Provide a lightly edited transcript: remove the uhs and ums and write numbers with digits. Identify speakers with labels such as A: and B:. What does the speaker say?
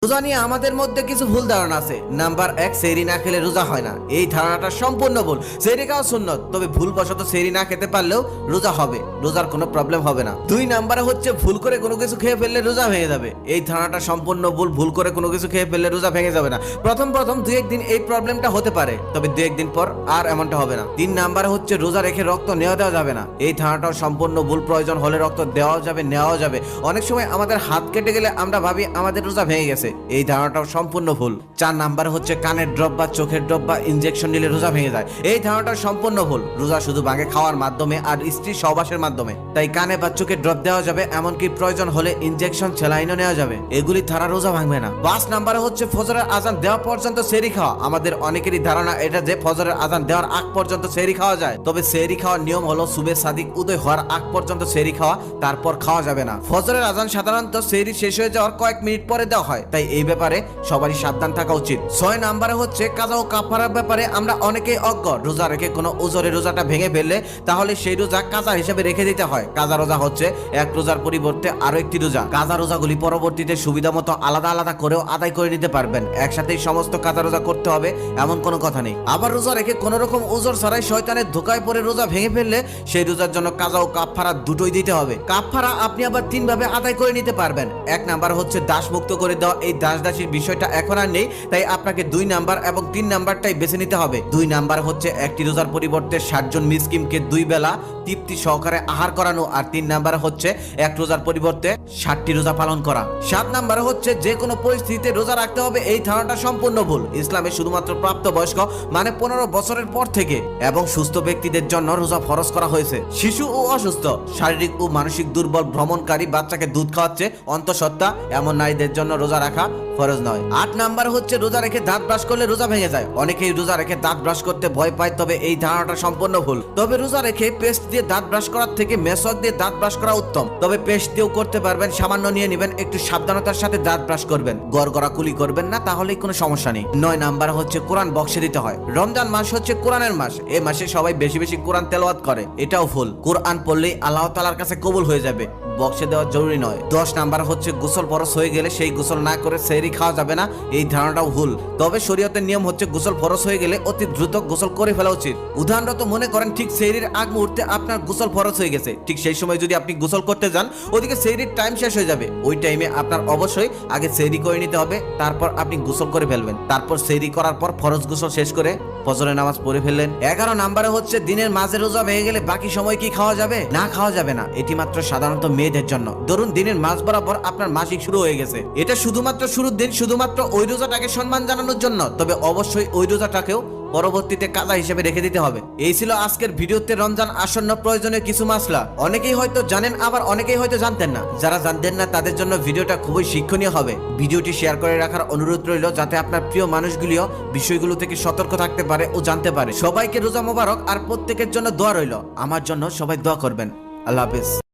A: রোজা নিয়ে আমাদের মধ্যে কিছু ভুল ধারণা আছে। নাম্বার 1, সেহরি না খেলে রোজা হয় না। এই ধারণাটা সম্পূর্ণ ভুল। সেহরি খাওয়া সুন্নত, তবে ভুলবশত সেহরি না খেতে পারলেও রোজা হবে, রোজার কোনো প্রবলেম হবে না। 2 নাম্বারে হচ্ছে ভুল করে কোনো কিছু খেয়ে ফেললে রোজা ভেঙে যাবে। এই ধারণাটা সম্পূর্ণ ভুল। ভুল করে কোনো কিছু খেয়ে ফেললে রোজা ভেঙে যাবে না। প্রথম 2-1 দিন এই প্রবলেমটা হতে পারে, তবে 2-1 দিন পর আর এমনটা হবে না। 3 নাম্বারে হচ্ছে রোজা রেখে রক্ত নেওয়া দেওয়া যাবে না। এই ধারণাটাও সম্পূর্ণ ভুল। প্রয়োজন হলে রক্ত দেওয়াও যাবে, নেওয়াও যাবে। অনেক সময় আমাদের হাত কেটে গেলে আমরা ভাবি আমাদের রোজা ভেঙে গেছে। এই ধারণাটাও সম্পূর্ণ ভুল। 4 নাম্বারে হচ্ছে কানের ড্রপ বা চোখের ড্রপ বা ইনজেকশন নিলে রোজা ভেঙে যায়। এই ধারণাটা সম্পূর্ণ ভুল। রোজা শুধু ভাঙে খাওয়ার মাধ্যমে আর স্ত্রীর সহবাসের মাধ্যমে। তাই কানে বা চোখে ড্রপ দেওয়া যাবে, এমনকি প্রয়োজন হলে ইনজেকশন স্যালাইনও নেওয়া যাবে। এগুলি ছাড়া রোজা ভাঙবে না। 5 নাম্বারে হচ্ছে ফজরের আজান দেওয়া পর্যন্ত সেহরি খাওয়া। আমাদের অনেকেরই ধারণা এটা যে ফজরের আজান দেওয়ার আগ পর্যন্ত সেহরি খাওয়া যায়, তবে সেহরি খাওয়ার নিয়ম হলো সুবে সাদিক উদয় হওয়ার আগ পর্যন্ত সেহরি খাওয়া, তারপর খাওয়া যাবে না। ফজরের আজান সাধারণত সেহরি শেষ হয়ে যাওয়ার কয়েক মিনিট পরে দেওয়া হয়, তাই এই ব্যাপারে সবারই সাবধান থাকা উচিত। 6 নাম্বারে হচ্ছে কাজা ও কাফারার ব্যাপারে আমরা অনেকেই অজ্ঞ। রোজা রেখে কোনো ওজরে রোজাটা ভেঙে ফেললে তাহলে সেই রোজা কাজা হিসেবে রেখে দিতে হয়। কাজা রোজা হচ্ছে এক রোজার পরিবর্তে আরো একটি রোজা। কাজা রোজাগুলি পরবর্তীতে সুবিধা মতো আলাদা আলাদা করেও আদায় করে নিতে পারবেন। একসাথেই সমস্ত কাজা রোজা করতে হবে এমন কোনো কথা নেই। আবার রোজা রেখে কোনো রকম ওজর ছাড়াই শয়তানের ধোকায় পড়ে রোজা ভেঙে ফেললে সেই রোজার জন্য কাজা ও কাফারা দুটোই দিতে হবে। কাফারা আপনি আবার 3 ভাবে আদায় করে নিতে পারবেন। 1 নাম্বার হচ্ছে দাস মুক্ত করে দেওয়া। এই দাস দাসীর বিষয়টা এখন আর নেই, তাই আপনাকে 2 নাম্বার এবং 3 নাম্বারটাই বেছে নিতে হবে। 2 নাম্বার হচ্ছে একটি রোজার পরিবর্তে 60 জন মিসকিনকে 2 বেলা তৃপ্তি সহকারে আহার করানো। আর 3 নাম্বার হচ্ছে এক রোজার পরিবর্তে 60টি রোজা পালন করা। 7 নাম্বার হচ্ছে যে কোনো পরিস্থিতিতে রোজা রাখতে হবে। এই ধারণাটা সম্পূর্ণ ভুল। ইসলামে শুধুমাত্র প্রাপ্তবয়স্ক মানে 15 বছরের পর থেকে এবং সুস্থ ব্যক্তিদের জন্য রোজা ফরজ করা হয়েছে। শিশু ও অসুস্থ, শারীরিক ও মানসিক দুর্বল, ভ্রমণকারী, বাচ্চাকে দুধ খাওয়াচ্ছে অন্তঃসত্ত্বা এমন নারীদের জন্য রোজা রাখা ফরজ নয়। 8 নাম্বার হচ্ছে রোজা রেখে দাঁত ব্রাশ করলে রোজা ভেঙে যায়। অনেকেই রোজা রেখে দাঁত ব্রাশ করতে ভয় পায়, তবে এই ধারণাটা সম্পূর্ণ ভুল। তবে রোজা রেখে পেস্ট দিয়ে দাঁত ব্রাশ করার থেকে মেসওয়াক দিয়ে দাঁত ব্রাশ করা উত্তম। তবে পেস্ট দিয়েও করতে পারবেন, সামান্য নিয়ে নেবেন, একটু সাবধানতার সাথে দাঁত ব্রাশ করবেন, গড়গড়া কুলি করবেন না, তাহলেই কোনো সমস্যা নেই। 9 নাম্বার হচ্ছে কোরআন বক্সে দিতে হয়। রমজান মাস হচ্ছে কোরআনের মাস। এই মাসে সবাই বেশি বেশি কোরআন তেলাওয়াত করে, এটাও ভুল। কোরআন পড়লেই আল্লাহ তাআলার কাছে কবুল হয়ে যাবে, বক্সে দেওয়া জরুরি নয়। 10 নাম্বার হচ্ছে গোসল ফরজ হয়ে গেলে সেই গোসল না করে সেহরি খাওয়া যাবে না। এই ধারণাটাও ভুল। তবে শরীয়তের নিয়ম হচ্ছে গোসল ফরজ হয়ে গেলে অতি দ্রুত গোসল করে ফেলা উচিত। উদাহরণত মনে করেন ঠিক সেহরির আগ মুহূর্তে আপনার গোসল ফরজ হয়ে গেছে, ঠিক সেই সময় যদি আপনি গোসল করতে যান ওদিকে সেহরির টাইম শেষ হয়ে যাবে। ওই টাইমে আপনার অবশ্যই আগে সেহরি করে নিতে হবে, তারপর আপনি গোসল করে ফেলবেন। তারপর সেহরি করার পর ফরজ গোসল শেষ করে ফজরের নামাজ পড়ে ফেললেন। 11 নাম্বারে হচ্ছে দিনের মাঝে রোজা ভেঙে গেলে বাকি সময় কি খাওয়া যাবে? না, খাওয়া যাবে না। এটি মাত্র সাধারণত মেয়েদের জন্য। ধরুন দিনের মাঝ বরাবর আপনার মাসিক শুরু হয়ে গেছে, এটা শুধুমাত্র শুরুর দিন, শুধুমাত্র ওই রোজাটাকে সম্মান জানানোর জন্য। তবে অবশ্যই ওই রোজাটাকেও পরবর্তীতে কাজা হিসেবে রেখে দিতে হবে। এই ছিল আজকের ভিডিওতে রমজান আসন্ন প্রয়োজনীয় কিছু মাসলা। অনেকেই হয়তো জানেন, আবার অনেকেই হয়তো জানতেন না। যারা জানতেন না তাদের জন্য ভিডিওটা খুবই শিক্ষণীয় হবে। ভিডিওটি শেয়ার করে রাখার অনুরোধ রইল, যাতে আপনার প্রিয় মানুষগুলিও বিষয়গুলো থেকে সতর্ক থাকতে পারে ও জানতে পারে। সবাইকে রোজা মোবারক, আর প্রত্যেকের জন্য দোয়া রইল। আমার জন্য সবাই দোয়া করবেন। আল্লাহ হাফেজ।